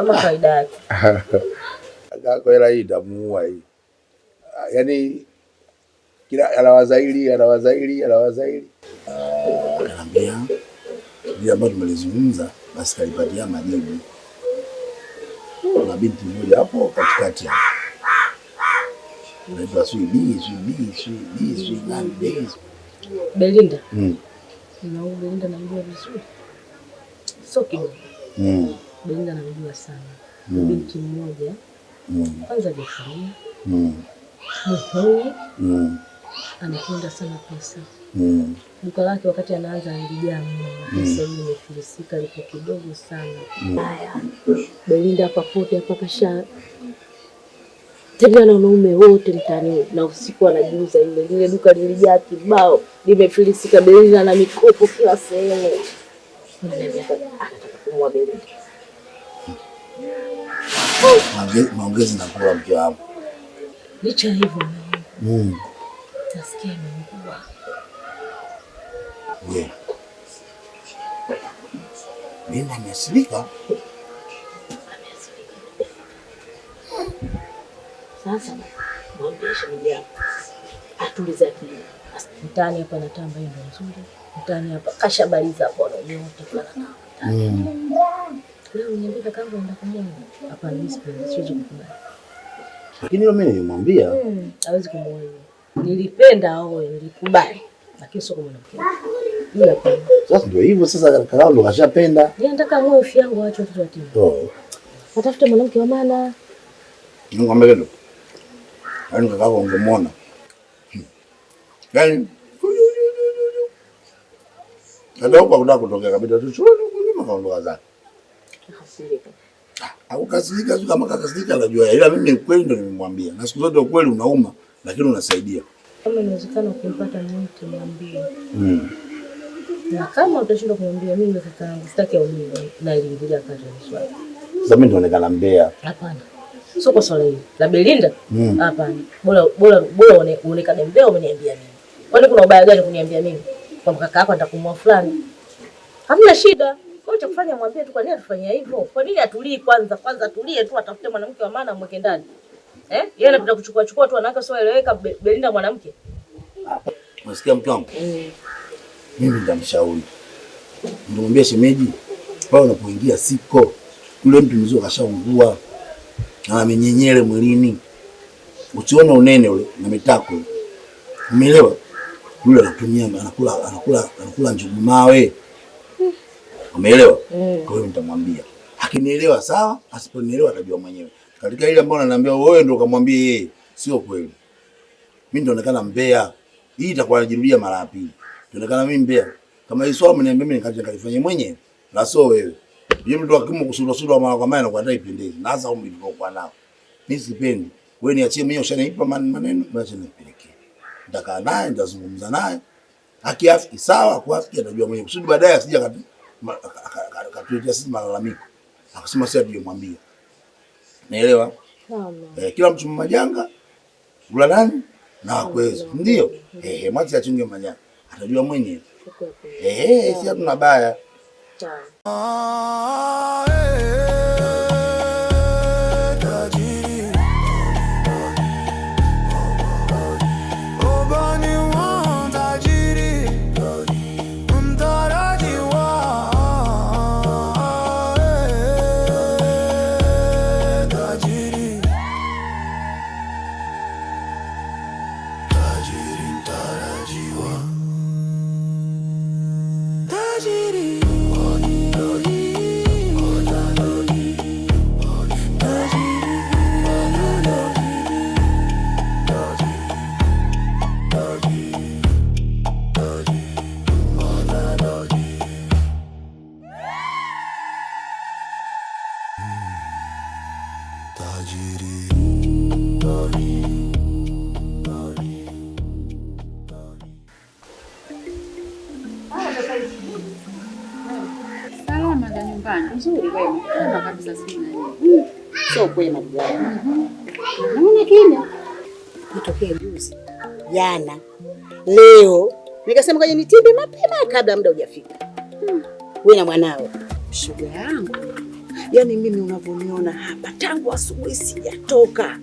kama kawaida yake. Kwa hela hii itamuua hii. Yaani kila anawazaili. Ananiambia ile ambayo tumelizungumza basi kalipatia majibu. Kuna binti mmoja hapo katikati hapo. Anaitwa Sweet Belinda. Na Belinda namjua vizuri. Sio kidogo. Belinda namjua sana. Binti mmoja. Kwanza biashara. Anapenda sana pesa. Duka lake wakati anaanza alijaa mno. Pesa hii imefilisika lipo kidogo sana. Belinda hapa pote hapa kasha tena na wanaume wote mtaani na usiku anajiuza ile duka lilijaa kibao limefilisika. Belinda na mikopo kila sehemu. Kumwa Belinda. Maongezi na kwa mke wangu. Licha hivyo. Tasikia mkubwa. Belinda ameasilika. Sasa mwambisha mjana. Atuliza akili. Mtaani hapa natamba hiyo ndio nzuri. Mtaani hapa kashabaliza hapo na yote kana. Leo niambia kama ndo ndakuja. Hapa ni siwezi kukubali. Lakini leo mimi nilimwambia hawezi kumuoa. Nilipenda aoe, nilikubali. Lakini sio kama nampenda. Yule hapa. Sasa ndio hivyo sasa kaka ndo kashapenda. Yeye anataka muoe wifi yangu aache watoto yatima. Atafuta mwanamke wa maana. Nikwambia kitu. Yaani kaka ungemwona. Yaani ndio kwa kutaka kutokea kabisa tu shule kulima kaondoka zake. Au kasirika kama kakasirika anajua. Ila mimi kweli ndo nimemwambia. Na siku zote ukweli unauma lakini unasaidia. Kama inawezekana kumpata mtu mwambie. Na kama utashindwa kumwambia mimi kaka yangu sitaki aumiwe na iliingilia kazi ya swali. Sasa mimi nitaonekana mbea. Hapana. Sio kwa swala hili. La Belinda? Hapana. Bora uonekane mbea umeniambia mimi. Kwani kuna ubaya gani kuniambia mimi? Kwa kaka yako atakumwa fulani. Hamna shida. Kwa cha kufanya mwambie tu kwa nini atufanyia hivyo? Kwa nini atulii kwanza atulie tu atafute mwanamke wa maana mweke ndani. Yeye anapenda kuchukua tu wanawake sio eleweka. Belinda mwanamke. Unasikia mke wangu? Mimi nitamshauri. Ndimwambie shemeji, pale unapoingia siko. Yule mtu mzee kashaungua. Na amenyenyele mwilini. Ukiona unene ule na mitako. Umeelewa? Yule anatumia anakula njugu mawe. Umeelewa? Kwa hiyo nitamwambia. Akinielewa sawa, asiponielewa atajua mwenyewe. Katika ile ambayo ananiambia wewe ndio ukamwambie yeye, sio kweli. Mimi nitaonekana mbea. Hii itakuwa inajirudia mara ya pili. Nitaonekana mimi mbea. Kama hii swali mniambia mimi nikaje kalifanye mwenyewe. La sio wewe. Yeye mtu akimu kusura mara kwa mara na kwa ipendezi. Na sasa umri tuliokuwa nao. Mimi sipendi. Wewe niachie mwenyewe ushanipa maneno basi nipelekee. Nitakaa naye nitazungumza naye. Akiafiki sawa, kuafiki atajua mwenyewe. Kusudi baadaye asija katuletea sisi malalamiko. Akasema sasa tujemwambia. Naelewa? Kila mtu majanga ulalani na kwezi. Ndio? Mwache achunge majanga. Atajua mwenyewe. Si hatuna baya. Nzuri wewe. Kama kabisa sina nini. Sio kwema bwana. Naona kimya. Nitokee juzi. Jana. Leo nikasema kaje nitibe mapema kabla muda hujafika. Wewe na mwanao. Shuga yangu. Yaani mimi unavyoniona hapa tangu asubuhi sijatoka.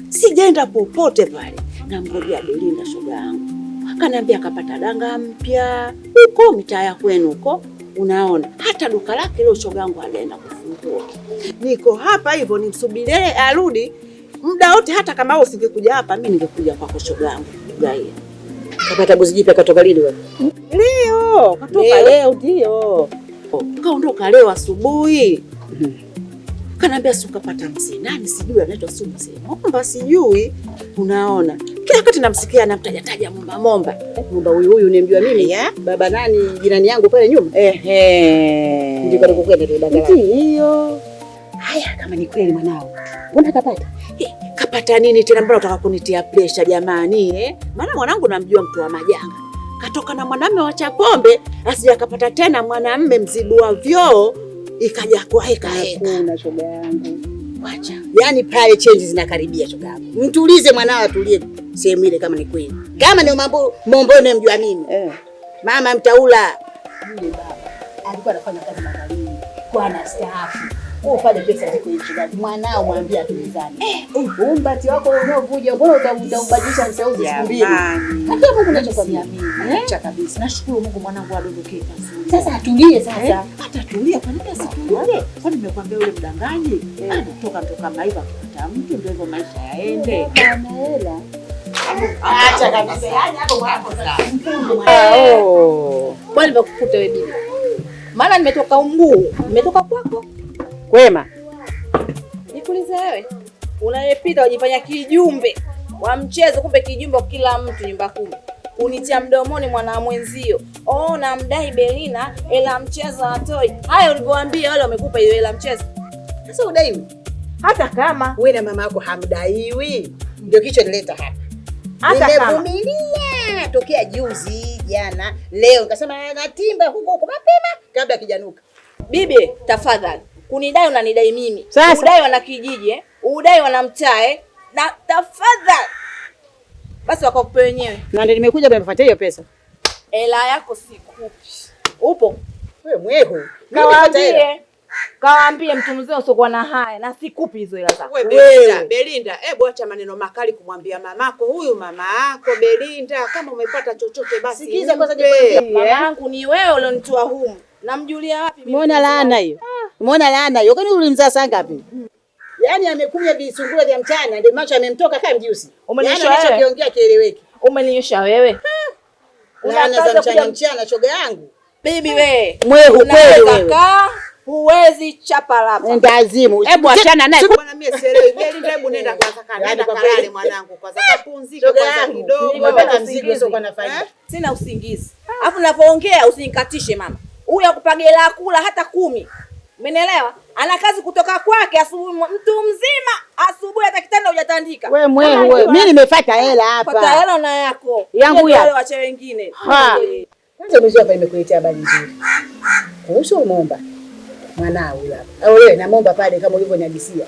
Sijaenda popote pale. Namngojea Belinda shoga yangu. Akaniambia akapata danga mpya huko mitaa ya kwenu huko. Unaona, hata duka lake leo shoga yangu alienda kufungua. Niko hapa hivyo nimsubirie arudi. Muda wote hata kama wewe usingekuja hapa mimi ningekuja kwako shoga yangu. Gaia. Kapata buzi jipya katoka lini wewe? Leo, katoka leo ndio. Kaondoka leo asubuhi. Kanaambia si ukapata mzee nani sijui anaitwa si mzee Momba sijui. Unaona, kila wakati namsikia anamtaja Momba. Momba huyu unamjua mimi ya? Baba nani jirani yangu pale nyuma? Ndio kwa kwenda tu dada. Ndio. Haya kama ni kweli mwanao. Mbona kapata? Kapata nini tena mbona unataka kunitia pressure jamani Maana mwanangu namjua mtu wa majanga. Katoka na mwanamume wa Chapombe, asija kapata tena mwanamume mzibu wa vyoo, ikaja kwa heka. Kuna shoga yangu. Wacha. Yaani pale change zinakaribia shoga yangu. Mtulize mwanao atulie sehemu ile kama ni kweli. Kama ni mambo unamjua mimi. Mama mtaula. Yule baba alikuwa anafanya kazi magalini. Kwa anastaafu. Pale pesa ziko nchi mwanao mwambie atulizane. Umbati wako unaovuja mbona utaubadilisha msauzi siku mbili. Hata Mungu anachokwambia mimi. Acha kabisa. Nashukuru Mungu mwanangu adondokee vizuri. Sasa atulie sasa. Hata tulia kwa nini asitulie? Kwani nimekwambia yule mdanganyi anatoka maiva kupata mtu ndio hivyo maisha yaende. Ana hela. Acha kabisa. Yaani hapo mwako sasa. Kwani nimekukuta wewe bibi? Maana nimetoka Umguu, nimetoka kwako. Kwema. Nikuulize wewe. Unayepita unajifanya kijumbe wa mchezo kumbe kijumbe kila mtu nyumba kumi. Unitia mdomoni mwana mwenzio. Namdai Belina hela mchezo atoi. Hayo ulivyoambia wale wamekupa hiyo hela mchezo. Sasa udaiwi. Hata kama wewe na mama yako hamdaiwi. Ndio kicho nileta hapa. Hata kama nimevumilia tokea juzi jana leo nikasema natimba huko mapema kabla kijanuka. Bibi tafadhali. Kunidai unanidai mimi. Sasa. Udai wana kijiji udai wana mtaa na tafadhali. Basi wakakupe wenyewe. Na ndio nimekuja nimefuatia hiyo pesa. Hela yako sikupi. Upo? Wewe mwehu. Kawaambie mtu mzee usiokuwa na haya na sikupi hizo hela zako. Wewe Belinda, hebu acha maneno makali kumwambia mamako huyu mama yako Belinda kama umepata chochote basi. Sikiza kwanza mamangu ni wewe ulionitoa humu. Namjulia wapi mimi? Umeona laana hiyo? Umeona laana hiyo? Kwani ulimzaa saa ngapi? Yaani amekunya visungura vya mchana ndio macho amemtoka kama mjusi. Umeninyosha wewe. Yaani anachokiongea kieleweki. Umeninyosha wewe. Unaanza mchana shoga yangu. Bibi wewe. Mwehu kweli wewe. Huwezi chapa lapa. Ndazimu. Hebu achana naye. Bwana mimi sielewi. Belinda hebu nenda kwanza nenda kalale mwanangu kwanza. Kapumzika kwanza kidogo. Nimepata mzigo sio kwa nafanya. Sina usingizi. Alafu ninapoongea usinikatishe mama. Huyu akupage hela kula hata 10. Umenielewa? Ana kazi kutoka kwake asubuhi mtu mzima asubuhi hata kitanda hujatandika. Wewe wewe. Mimi nimefuata hela hapa. Pata hela na yako. Yangu ya. Wale wache wengine. Kwanza mzee hapa nimekuletea habari nzuri. Kuhusu Momba. Mwanao hapa. Au wewe na Momba pale kama ulivyoniadisia.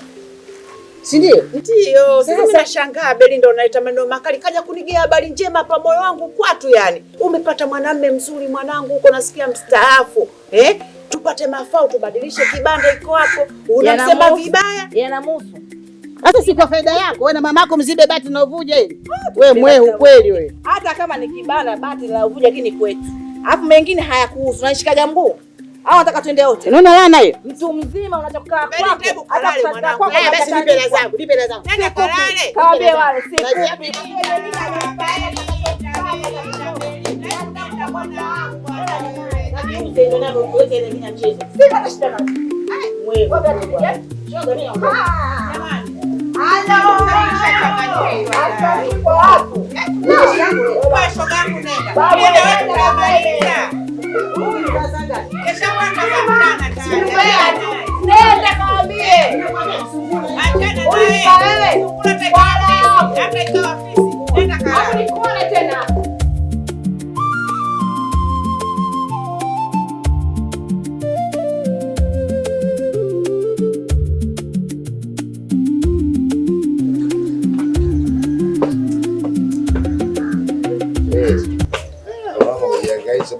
Si ndio? Ndio. Sasa mimi nashangaa Belinda unaita maneno makali kaja kunigea habari njema pa moyo wangu kwatu yani. Umepata mwanamume mzuri mwanangu uko nasikia mstaafu. Tupate mafao tubadilishe kibanda iko hapo. Unamsema vibaya? Yanamuhusu. Hata si kwa faida yako. Wewe na mamako mzibe bati na uvuja hili. Wewe mwehu kweli wewe. Hata kama ni kibanda bati na uvuja lakini kwetu. Alafu mengine hayakuhusu. Unashikaga mguu. Au nataka twende wote. Unaona laana hiyo? Mtu mzima unachokaa kwako. Hata kutoka kwako. Basi nipe hela zangu, nipe hela zangu. Nenda kalale. Kaambie wale sikupi.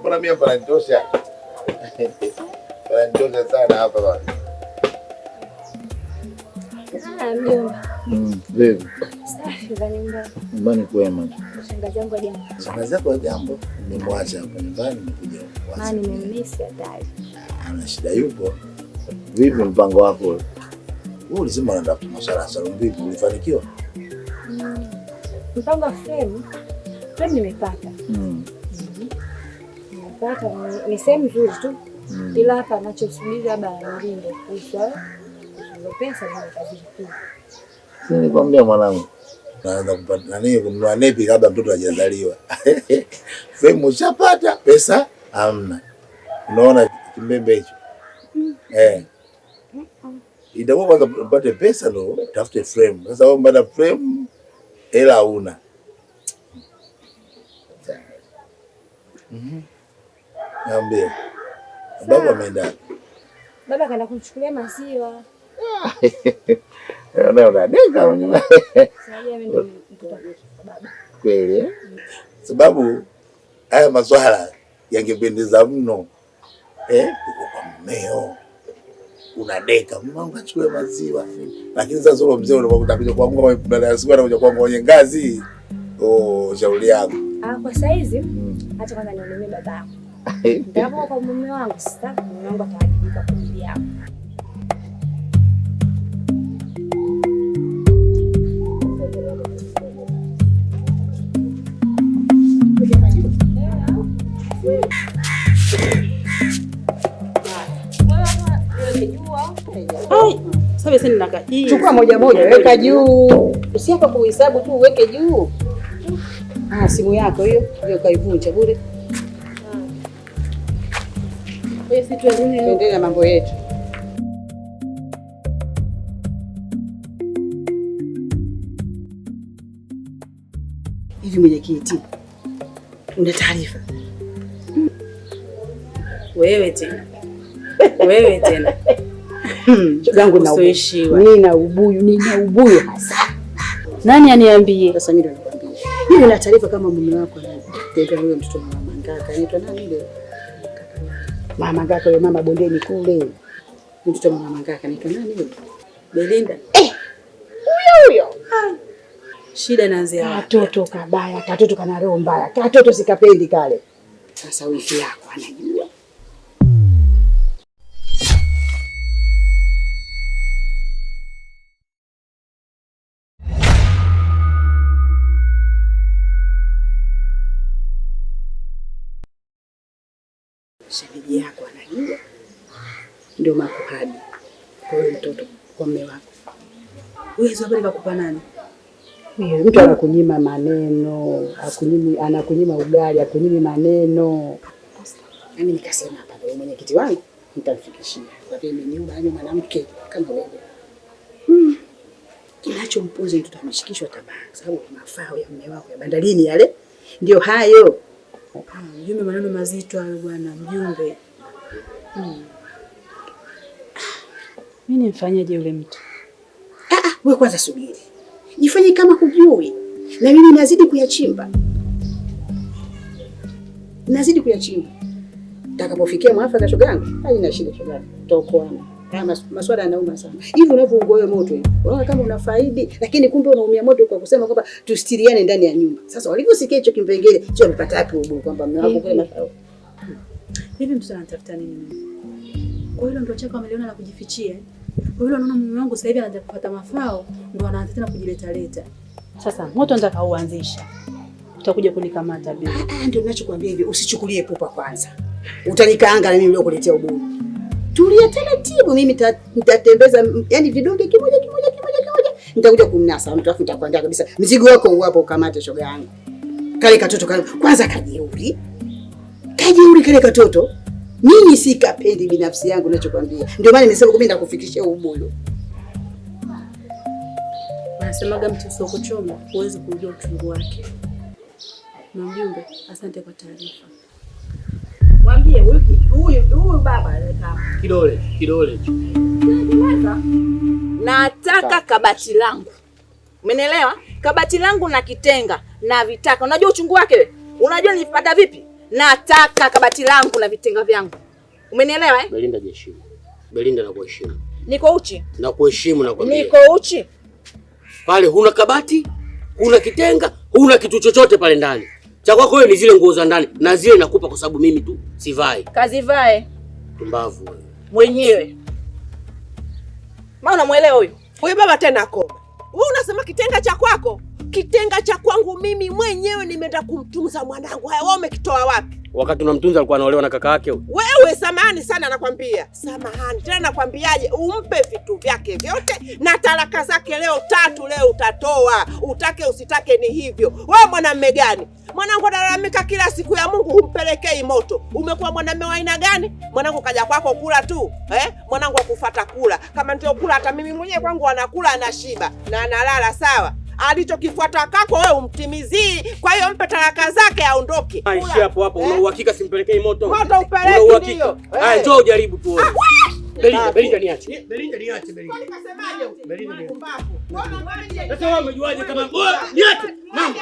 Mbona mimi pananitosha? Pananitosha sana hapa bwana. Mjomba. Vipi? Safi za nyumbani. Nyumbani kwema. Shangazi yangu jambo. Shangazi yako jambo. Nimemwacha hapa nyumbani nimekuja huko. Maana nimemmisi hatari. Ana shida yupo. Vipi mpango wako? Wewe ulisema unataka masuala ya salon, vipi ulifanikiwa? Mpango wa frame nimepata. Nimepata ni sehemu nzuri tu. Ila hapa nachosubiri labda nilinde kuisha. Hizo pesa zinatazidi. Nilikwambia mwanangu, naanza kupata nani kumnua nepi kabla mtoto hajazaliwa. Frame ushapata, pesa hamna. Unaona kimbembe hicho? Itakuwa kwanza upate pesa ndo tafute frame. Sasa wewe mbona frame hela huna? Niambie. Baba ameenda. Baba kaenda kumchukulia maziwa. Unadeka mwenyewe. Sasa mimi ndo mtoto baba. Kweli? Sababu haya maswala yangependeza mno. Uko kwa mmeo. Unadeka mwanangu achukue maziwa. Lakini sasa sio mzee unapokuja kuamua baada ya siku anakuja kuamua kwenye ngazi. Shauri yako. Kwa saizi acha kwanza nione babangu. Ndipo kwa mume wangu sasa mume wangu ataajibika kwa ajili yako. Chukua moja moja, weka juu. Usiapa kuhesabu tu, uweke juu. Simu yako hiyo kaivunja bure. Wewe tuendelee na mambo yetu. Hivi mwenyekiti, una taarifa? Wewe tena. Shogangu nina ubuyu hasa. Nani aniambie? Sasa mimi ndo nakwambia. Hivi na taarifa kama mume wako anataka yule mtoto mama Ngaka. Anaitwa nani yule? Mama Ngaka yule mama bondeni kule. Mtoto mama Ngaka anaitwa nani yule? Belinda. Huyo. Shida inaanzia wapi? Katoto kabaya, katoto kana roho mbaya. Katoto sikapendi kale. Sasa wifi yako anajua. Shemeji yako anajua, ndio makuhani kwa hiyo mtoto kwa mume wako. Wewe hizo habari kakupa nani? Mtu anakunyima maneno, anakunyima ugali, akunyimi maneno. Yaani nikasema hapa ndio mwenyekiti wangu nitamfikishia. Kwa vile nimenyuma yani mwanamke kama wewe. Kinachompuza mtoto ameshikishwa tamaa sababu mafao ya mume wako ya bandarini yale ndio hayo. Mjumbe, maneno mazito hayo bwana mjumbe. Mimi nimfanyaje yule mtu? Wewe kwanza subiri. Jifanye kama hujui. Na mimi nazidi kuyachimba. Takapofikia mwafaka shogangu, haina shida shogangu. Tokoana. Kama maswala yanauma sana. Hivi unavyoungua wewe moto hivi. Unaona kama unafaidi, lakini kumbe unaumia moto kwa kusema kwamba tustiriane ndani ya nyumba. Sasa walivyosikia hicho kimpengele, sio amepata wapi ubu kwamba mume wako kule mafao. Hivi mtu anatafuta nini mimi? Kwa hiyo ndio chako ameliona na kujifichia. Kwa hiyo anaona mume wangu sasa hivi anaanza kupata mafao, ndio anaanza tena kujileta. Sasa moto nataka uanzisha. Utakuja kunikamata bibi. Ndio ninachokuambia hivi, usichukulie pupa kwanza. Utanikaanga na mimi leo kuletea ubuyu. Tulia taratibu, mimi nitatembeza yani vidonge kimoja. Nitakuja kumnasa mtu afu nitakwambia kabisa mzigo wako uwapo ukamate shoga yangu. Kale katoto kwanza kajeuri kale katoto. Mimi sikapendi binafsi yangu ninachokwambia. Ndio maana nimesema kwamba nitakufikishia ubuyu. Nasemaga mtu sio kuchoma, huwezi kujua uchungu wake. Mjumbe, asante kwa taarifa. Mwambie huyu baba anataka Kidole. Nataka kabati langu. Umenielewa? Kabati langu na kitenga na vitaka. Unajua uchungu wake wewe? Unajua nilipata vipi? Nataka kabati langu na vitenga vyangu. Umenielewa eh? Belinda jeshini. Belinda na kuheshimu. Niko uchi. Na kuheshimu na kwambia. Niko uchi. Pale huna kabati, huna kitenga, huna kitu chochote pale ndani. Cha kwako wewe ni zile nguo za ndani na zile nakupa kwa sababu mimi tu sivai. Kazivae. Pumbavu wewe. Mwenyewe. Maana unamuelewa huyu? Huyu baba tena koma. Wewe unasema kitenga cha kwako? Kitenga cha kwangu mimi mwenyewe nimeenda kumtunza mwanangu. Haya wewe umekitoa wapi? Wakati unamtunza alikuwa anaolewa na kaka yake huyo. Wewe samahani sana nakwambia. Samahani. Tena nakwambiaje umpe vitu vyake vyote na talaka zake leo 3 leo utatoa. Utake usitake ni hivyo. Wewe mwanamume gani? Mwanangu analalamika kila siku ya Mungu humpelekei moto. Umekuwa mwanamume wa aina gani? Mwanangu kaja kwako kula tu. Mwanangu akufuata kula. Kama ndio kula hata mimi mwenyewe kwangu anakula anashiba na analala sawa. Alichokifuata kako wewe umtimizii. Kwa hiyo mpe talaka zake aondoke. Aishi hapo hapo. Una uhakika simpelekei moto? Moto upeleke ndio. Haya njoo ujaribu tu wewe. Belinda niache. Belinda. Nikasemaje? Belinda niache. Mbona sasa wewe umejuaje kama niache? Mama.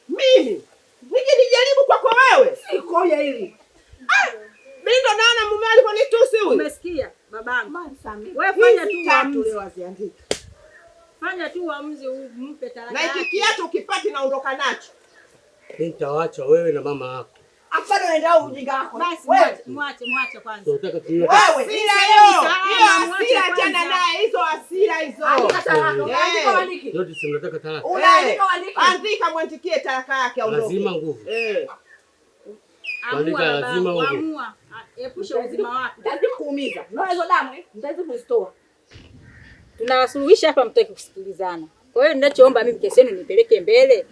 Mimi nije nijaribu kwako wewe? Sikoje hili. Mimi ndo naona mume aliponitusi huyu. Umesikia babangu? Wewe fanya tu uamuzi. Waziandike. Fanya tu uamuzi umpe talaka. Na hiki kiatu ukipati naondoka nacho. Nitawaacha wewe na mama yako. Afadhali unaenda ujinga wako. Basi mwache kwanza. Tunataka wewe. Hiyo achana naye, hizo hasira hizo. Yote si mnataka talaka. Andika mwandikie talaka yake aondoke. Lazima nguvu. Andika lazima nguvu. Amua. Epusha uzima wako. Nitazi kuumiza. Ndio hizo damu nitazi kuzitoa. Tunawasuluhisha hapa mtaki kusikilizana. Kwa hiyo ninachoomba mimi kesi yenu nipeleke mbele.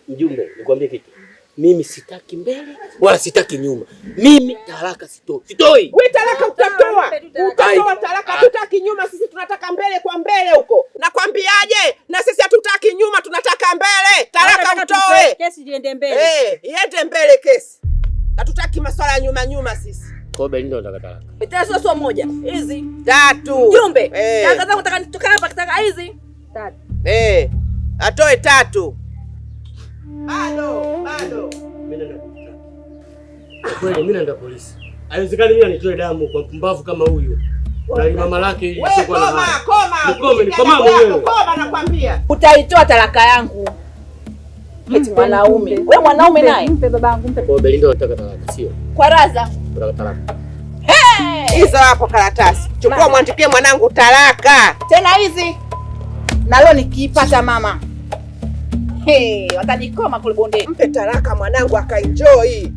Mjumbe, nikwambie kitu. Mimi sitaki mbele wala sitaki nyuma. Mimi talaka sitoi. Wewe talaka utatoa. Utatoa talaka, hatutaki nyuma, sisi tunataka mbele kwa mbele huko. Nakwambiaje? Na sisi hatutaki nyuma, tunataka mbele. Talaka utoe. Kesi iende mbele. Iende mbele kesi. Hatutaki masuala ya nyuma sisi. Kwa Belinda nataka talaka. Itaso sio moja. Hizi 3. Mjumbe. Talaka zangu nataka nitoka hapa nataka hizi 3. Atoe 3. Bado. Mimi naenda polisi. Kweli mimi naenda polisi. Haiwezekani mimi nitoe damu kwa mpumbavu kama huyu. Na mama lake isiyokuwa na haya. Koma mwenyewe. Koma nakwambia. Utaitoa talaka yangu. Eti mwanaume. Wewe mwanaume naye. Mpe babangu mpe. Kwa Belinda nataka talaka sio? Kwa raza. Nataka talaka. Hizo hapo karatasi. Chukua mwandikie mwanangu talaka. Tena hizi. Na leo nikipata mama. Watanikoma kule bondeni. Mpe talaka mwanangu akaenjoy.